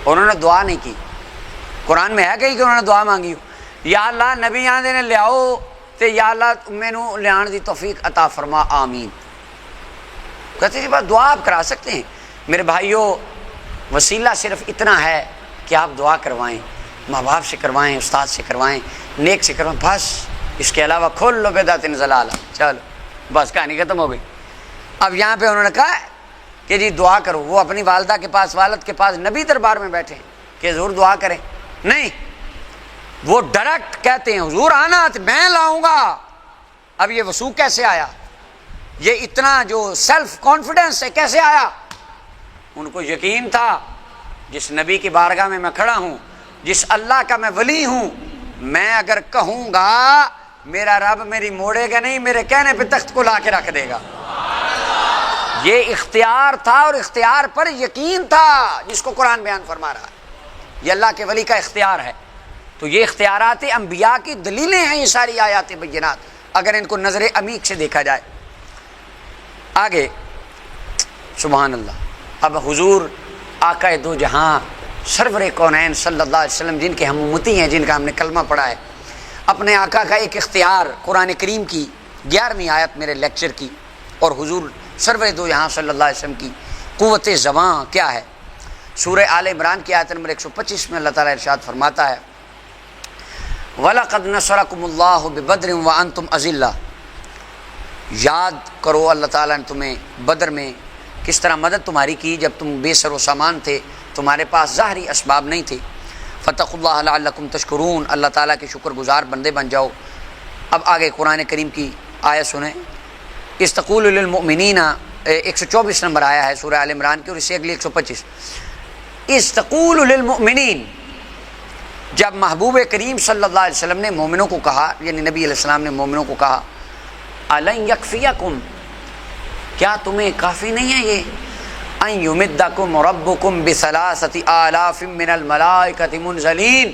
انہوں نے دعا نہیں کی، قرآن میں ہے کہیں کہ انہوں نے دعا مانگی ہو، یا اللہ نبی آندے نے لیاؤ تے یا اللہ مینوں لیان دی توفیق عطا فرما آمین۔ کہتے جی بات دعا آپ کرا سکتے ہیں میرے بھائیوں، وسیلہ صرف اتنا ہے کہ آپ دعا کروائیں، ماں باپ سے کروائیں، استاد سے کروائیں، نیک سے کروائیں، بس اس کے علاوہ کھلو بدعت ضلالہ، چلو بس کہانی ختم ہو گئی۔ اب یہاں پہ انہوں نے کہا کہ جی دعا کرو، وہ اپنی والدہ کے پاس، والد کے پاس نبی دربار میں بیٹھے کہ حضور دعا کریں، نہیں، وہ ڈائریکٹ کہتے ہیں حضور آنا میں لاؤں گا۔ اب یہ وثوق کیسے آیا؟ یہ اتنا جو سیلف کانفیڈنس ہے کیسے آیا؟ ان کو یقین تھا جس نبی کی بارگاہ میں کھڑا ہوں، جس اللہ کا میں ولی ہوں، میں اگر کہوں گا میرا رب میری موڑے گا نہیں، میرے کہنے پہ تخت کو لا کے رکھ دے گا۔ یہ اختیار تھا اور اختیار پر یقین تھا جس کو قرآن بیان فرما رہا ہے، یہ اللہ کے ولی کا اختیار ہے۔ تو یہ اختیارات انبیاء کی دلیلیں ہیں، یہ ساری آیات بینات، اگر ان کو نظر عمیق سے دیکھا جائے۔ آگے سبحان اللہ، اب حضور آقا دو جہاں سرور کونین صلی اللہ علیہ وسلم، جن کے ہم امتی ہیں، جن کا ہم نے کلمہ پڑھا ہے، اپنے آقا کا ایک اختیار قرآن کریم کی 11ویں آیت میرے لیکچر کی، اور حضور سرور دو جہاں صلی اللہ علیہ وسلم کی قوت زبان کیا ہے؟ سورہ آل عمران کی آیت نمبر 125 میں اللہ تعالیٰ ارشاد فرماتا ہے وَلَقَدْ نَصَرَكُمُ اللَّهُ بِبَدْرٍ وَأَنْتُمْ أَذِلَّةٌ، یاد کرو اللہ تعالیٰ نے تمہیں بدر میں کس طرح مدد تمہاری کی جب تم بے سر و سامان تھے، تمہارے پاس ظاہری اسباب نہیں تھے۔ فَاتَّقُوا اللَّهَ لَعَلَّكُمْ تَشْكُرُونَ، اللہ تعالیٰ کے شکر گزار بندے بن جاؤ۔ اب آگے قرآن کریم کی آیت سنیں، اِذْ تَقُولُ لِلْمُؤْمِنِينَ 124 نمبر آیا ہے سورہ آل عمران کی، اور اس سے اگلی 125، اِذْ تَقُولُ لِلْمُؤْمِنِينَ، جب محبوب کریم صلی اللہ علیہ وسلم نے مومنوں کو کہا، یعنی نبی علیہ السلام نے مومنوں کو کہا أَلَنْ يَكْفِيَكُمْ، کیا تمہیں کافی نہیں ہے یہ، أَن يُمِدَّكُمْ رَبُّكُمْ بِثَلَاثَةِ آلَافٍ مِّنَ الْمَلَائِكَةِ مُنزَلِينَ،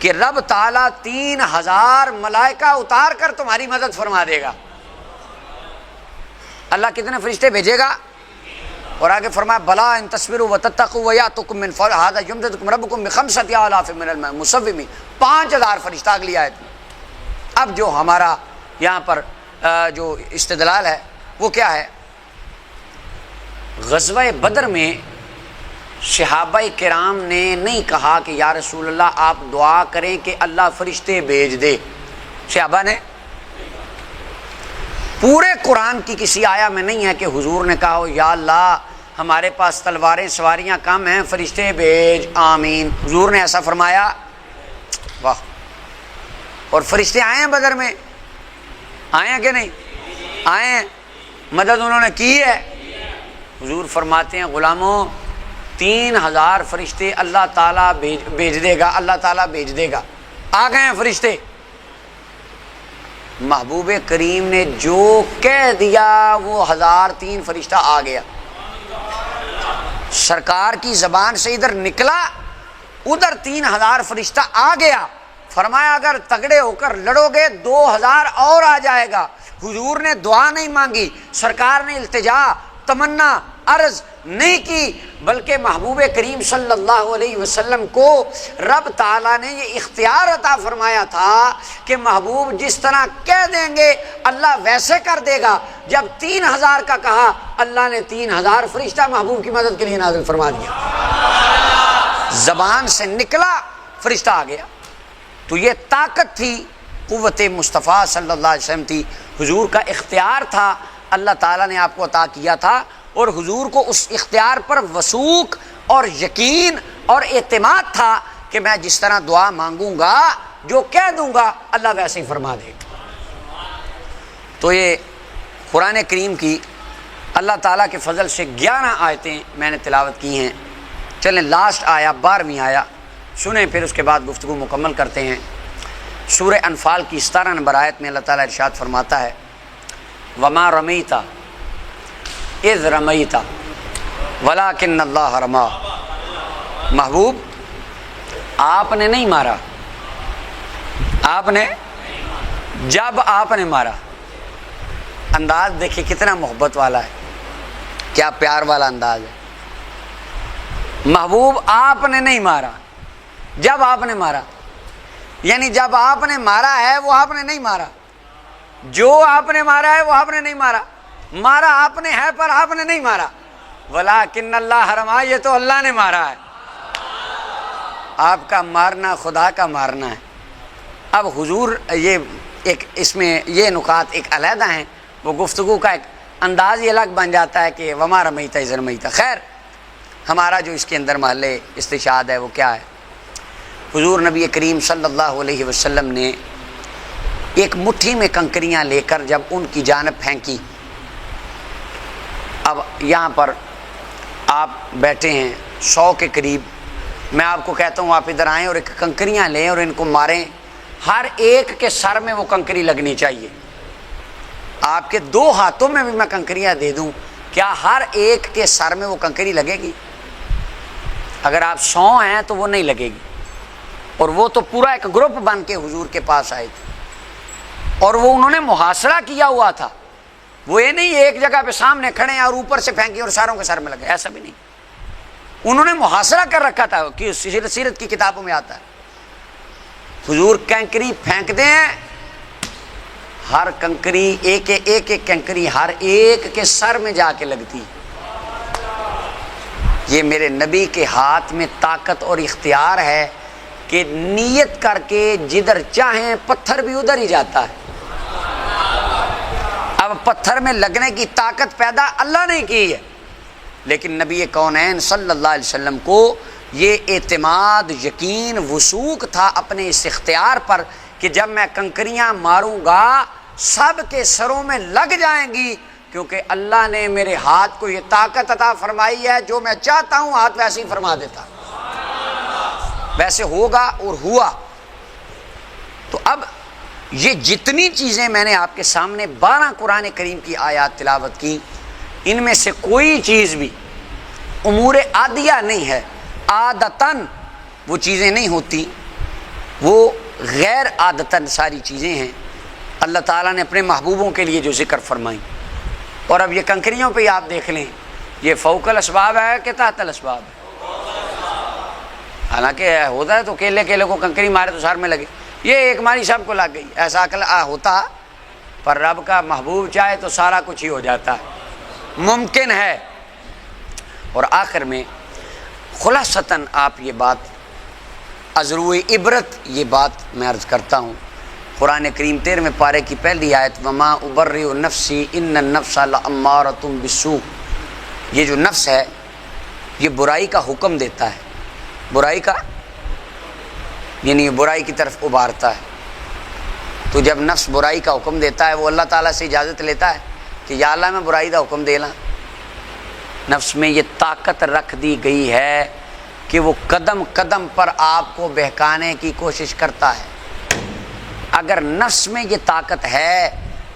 کہ رب تعالیٰ 3000 ملائکہ اتار کر تمہاری مدد فرما دے گا۔ اللہ کتنے فرشتے بھیجے گا؟ اور آگے فرمایا بلا ان تصبروا وتتقوا ویاتکم من فضلہ ھذا یمددکم ربکم بخمسۃ آلاف من المسومین، 5000 فرشتہ اگلی آیت میں۔ اب جو ہمارا یہاں پر جو استدلال ہے وہ کیا ہے؟ غزوہ بدر میں صحابہ کرام نے نہیں کہا کہ یا رسول اللہ آپ دعا کریں کہ اللہ فرشتے بھیج دے، صحابہ نے پورے قرآن کی کسی آیا میں نہیں ہے کہ حضور نے کہا ہو یا اللہ ہمارے پاس تلواریں سواریاں کم ہیں، فرشتے بھیج، آمین۔ حضور نے ایسا فرمایا؟ واہ! اور فرشتے آئے ہیں بدر میں، آئے ہیں کہ نہیں؟ آئے ہیں، مدد انہوں نے کی ہے۔ حضور فرماتے ہیں غلاموں 3000 فرشتے اللہ تعالیٰ بھیج دے گا، اللہ تعالیٰ بھیج دے گا۔ آ گئے ہیں فرشتے۔ محبوب کریم نے جو کہہ دیا وہ 1003 فرشتہ آ گیا، سرکار کی زبان سے ادھر نکلا ادھر 3000 فرشتہ آ گیا۔ فرمایا اگر تگڑے ہو کر لڑو گے 2000 اور آ جائے گا۔ حضور نے دعا نہیں مانگی، سرکار نے التجا تمنا عرض نہیں کی، بلکہ محبوب کریم صلی اللہ علیہ وسلم کو رب تعالیٰ نے یہ اختیار عطا فرمایا تھا کہ محبوب جس طرح کہہ دیں گے اللہ ویسے کر دے گا۔ جب 3000 کا کہا اللہ نے 3000 فرشتہ محبوب کی مدد کے لیے نازل فرما دیا، زبان سے نکلا فرشتہ آ گیا۔ تو یہ طاقت تھی، قوت مصطفیٰ صلی اللہ علیہ وسلم تھی، حضور کا اختیار تھا، اللہ تعالیٰ نے آپ کو عطا کیا تھا، اور حضور کو اس اختیار پر وثوق اور یقین اور اعتماد تھا کہ میں جس طرح دعا مانگوں گا جو کہہ دوں گا اللہ ویسے ہی فرما دے گا۔ تو یہ قرآن کریم کی اللہ تعالیٰ کے فضل سے 11 آیتیں میں نے تلاوت کی ہیں۔ چلیں لاسٹ آیا 12ویں آیا سنیں، پھر اس کے بعد گفتگو مکمل کرتے ہیں۔ سورہ انفال کی 17 نمبر آیت میں اللہ تعالیٰ ارشاد فرماتا ہے وما رمیت اذ رمیت ولکن اللہ رما، محبوب آپ نے نہیں مارا، آپ نے جب آپ نے مارا۔ انداز دیکھیں کتنا محبت والا ہے، کیا پیار والا انداز ہے۔ محبوب آپ نے نہیں مارا، جب آپ نے مارا، یعنی جب آپ نے مارا ہے وہ آپ نے نہیں مارا، جو آپ نے مارا ہے وہ آپ نے نہیں مارا، مارا آپ نے ہے پر آپ نے نہیں مارا۔ ولیکن اللہ رما، یہ تو اللہ نے مارا ہے۔ آپ کا مارنا خدا کا مارنا ہے۔ اب حضور یہ ایک اس میں یہ نکات ایک علیحدہ ہیں، وہ گفتگو کا ایک انداز ہی الگ بن جاتا ہے کہ وما رمیت اذ رمیت۔ خیر ہمارا جو اس کے اندر محل استشہاد ہے وہ کیا ہے؟ حضور نبی کریم صلی اللہ علیہ وسلم نے ایک مٹھی میں کنکریاں لے کر جب ان کی جانب پھینکی، اب یہاں پر آپ بیٹھے ہیں 100 کے قریب، میں آپ کو کہتا ہوں آپ ادھر آئیں اور ایک کنکریاں لیں اور ان کو ماریں، ہر ایک کے سر میں وہ کنکری لگنی چاہیے۔ آپ کے 2 ہاتھوں میں بھی میں کنکریاں دے دوں، کیا ہر ایک کے سر میں وہ کنکری لگے گی؟ اگر آپ 100 ہیں تو وہ نہیں لگے گی۔ اور وہ تو پورا ایک گروپ بن کے حضور کے پاس آئے تھے اور وہ انہوں نے محاصرہ کیا ہوا تھا، وہ یہ نہیں ایک جگہ پہ سامنے کھڑے ہیں اور اوپر سے پھینکی اور ساروں کے سر میں لگے، ایسا بھی نہیں، انہوں نے محاصرہ کر رکھا تھا کہ سیرت کی کتابوں میں آتا ہے۔ حضور کنکری پھینکتے ہیں، ہر کنکری ایک کنکری ہر ایک کے سر میں جا کے لگتی۔ یہ میرے نبی کے ہاتھ میں طاقت اور اختیار ہے کہ نیت کر کے جدھر چاہیں پتھر بھی ادھر ہی جاتا ہے۔ اب پتھر میں لگنے کی طاقت پیدا اللہ نے کی ہے، لیکن نبی کونین صلی اللہ علیہ وسلم کو یہ اعتماد، یقین، وثوق تھا اپنے اس اختیار پر کہ جب میں کنکریاں ماروں گا سب کے سروں میں لگ جائیں گی، کیونکہ اللہ نے میرے ہاتھ کو یہ طاقت عطا فرمائی ہے، جو میں چاہتا ہوں ہاتھ ویسے ہی فرما دیتا، ویسے ہوگا اور ہوا۔ تو اب یہ جتنی چیزیں میں نے آپ کے سامنے 12 قرآن کریم کی آیات تلاوت کی، ان میں سے کوئی چیز بھی امور عادیہ نہیں ہے، عادتاً وہ چیزیں نہیں ہوتی، وہ غیر عادتاً ساری چیزیں ہیں اللہ تعالیٰ نے اپنے محبوبوں کے لیے جو ذکر فرمائی۔ اور اب یہ کنکریوں پہ آپ دیکھ لیں، یہ فوق الاسباب ہے کہ تحت الاسباب ہے؟ حالانکہ ہوتا ہے تو کیلے کو کنکری مارے تو سر میں لگے، یہ ایک ماری سب کو لگ گئی، ایسا عقل ہوتا، پر رب کا محبوب چاہے تو سارا کچھ ہی ہو جاتا ہے، ممکن ہے۔ اور آخر میں خلاصتاً آپ یہ بات ازروئے عبرت یہ بات میں عرض کرتا ہوں، قرآن کریم 13ویں پارے کی پہلی آیت وما ابرئ نفسی ان النفس لامارۃ بالسوء، یہ جو نفس ہے یہ برائی کا حکم دیتا ہے، برائی کا یعنی برائی کی طرف ابھارتا ہے۔ تو جب نفس برائی کا حکم دیتا ہے وہ اللہ تعالیٰ سے اجازت لیتا ہے کہ یا اللہ میں برائی کا حکم دے لاں؟ نفس میں یہ طاقت رکھ دی گئی ہے کہ وہ قدم قدم پر آپ کو بہکانے کی کوشش کرتا ہے۔ اگر نفس میں یہ طاقت ہے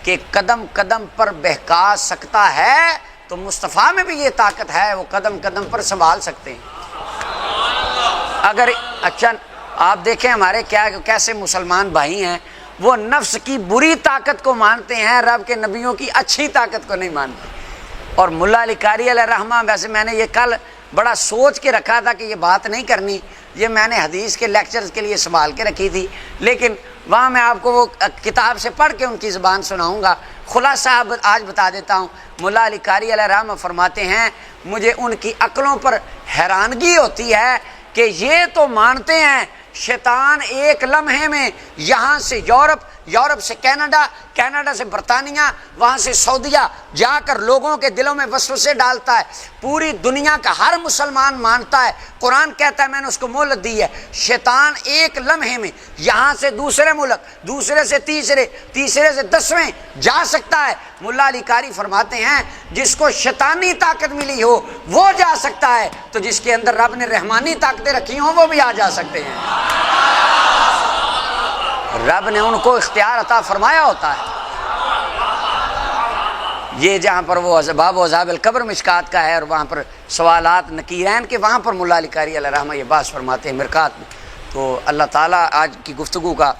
کہ قدم قدم پر بہکا سکتا ہے تو مصطفیٰ میں بھی یہ طاقت ہے، وہ قدم قدم پر سنبھال سکتے ہیں۔ اگر اچھا آپ دیکھیں ہمارے کیسے مسلمان بھائی ہیں، وہ نفس کی بری طاقت کو مانتے ہیں، رب کے نبیوں کی اچھی طاقت کو نہیں مانتے۔ اور ملا علی قاری علیہ رحمہ، ویسے میں نے یہ کل بڑا سوچ کے رکھا تھا کہ یہ بات نہیں کرنی، یہ میں نے حدیث کے لیکچرز کے لیے سنبھال کے رکھی تھی، لیکن وہاں میں آپ کو وہ کتاب سے پڑھ کے ان کی زبان سناؤں گا۔ خلاصہ آج بتا دیتا ہوں، ملا علی قاری علیہ رحمہ فرماتے ہیں مجھے ان کی عقلوں پر حیرانگی ہوتی ہے کہ یہ تو مانتے ہیں شیطان ایک لمحے میں یہاں سے یورپ سے کینیڈا سے برطانیہ، وہاں سے سعودیہ جا کر لوگوں کے دلوں میں وسوسے ڈالتا ہے، پوری دنیا کا ہر مسلمان مانتا ہے، قرآن کہتا ہے میں نے اس کو مہلت دی ہے، شیطان ایک لمحے میں یہاں سے دوسرے ملک، دوسرے سے تیسرے سے 10ویں جا سکتا ہے۔ ملا علی قاری فرماتے ہیں جس کو شیطانی طاقت ملی ہو وہ جا سکتا ہے، تو جس کے اندر رب نے رحمانی طاقتیں رکھی ہوں وہ بھی آ جا سکتے ہیں۔ رب نے ان کو اختیار عطا فرمایا ہوتا ہے۔ یہ جہاں پر وہ باب و عذاب القبر مشکات کا ہے اور وہاں پر سوالات نکیرین کے، وہاں پر ملا علی قاری علیہ رحمہ یہ بات فرماتے ہیں مرکات میں۔ تو اللہ تعالیٰ آج کی گفتگو کا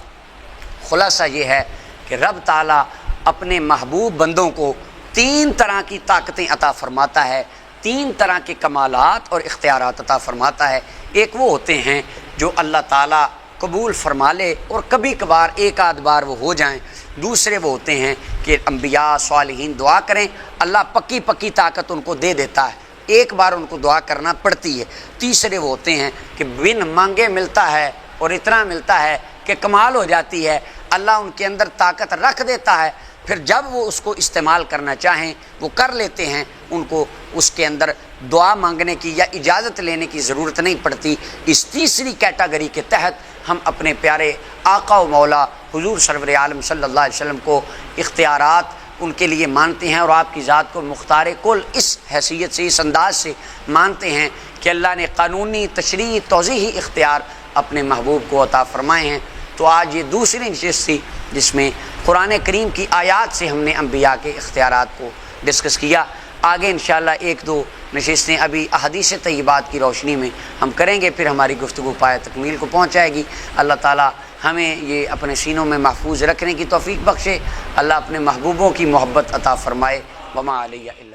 خلاصہ یہ ہے کہ رب تعالیٰ اپنے محبوب بندوں کو 3 طرح کی طاقتیں عطا فرماتا ہے، 3 طرح کے کمالات اور اختیارات عطا فرماتا ہے۔ ایک وہ ہوتے ہیں جو اللہ تعالیٰ قبول فرما لے اور کبھی کبھار ایک آدھ بار وہ ہو جائیں۔ دوسرے وہ ہوتے ہیں کہ انبیاء صالحین دعا کریں، اللہ پکی طاقت ان کو دے دیتا ہے، ایک بار ان کو دعا کرنا پڑتی ہے۔ تیسرے وہ ہوتے ہیں کہ بن مانگے ملتا ہے اور اتنا ملتا ہے کہ کمال ہو جاتی ہے، اللہ ان کے اندر طاقت رکھ دیتا ہے، پھر جب وہ اس کو استعمال کرنا چاہیں وہ کر لیتے ہیں، ان کو اس کے اندر دعا مانگنے کی یا اجازت لینے کی ضرورت نہیں پڑتی۔ اس تیسری کیٹیگری کے تحت ہم اپنے پیارے آقا و مولا حضور سرور عالم صلی اللہ علیہ وسلم کو اختیارات ان کے لیے مانتے ہیں، اور آپ کی ذات کو مختار کل اس حیثیت سے، اس انداز سے مانتے ہیں کہ اللہ نے قانونی تشریعی توضیحی اختیار اپنے محبوب کو عطا فرمائے ہیں۔ تو آج یہ دوسری نشست تھی جس میں قرآن کریم کی آیات سے ہم نے انبیاء کے اختیارات کو ڈسکس کیا۔ آگے انشاءاللہ ایک دو نشستیں ابھی احادیث طیبات کی روشنی میں ہم کریں گے، پھر ہماری گفتگو پائے تکمیل کو پہنچ جائے گی۔ اللہ تعالیٰ ہمیں یہ اپنے سینوں میں محفوظ رکھنے کی توفیق بخشے، اللہ اپنے محبوبوں کی محبت عطا فرمائے۔ وما علیہ الا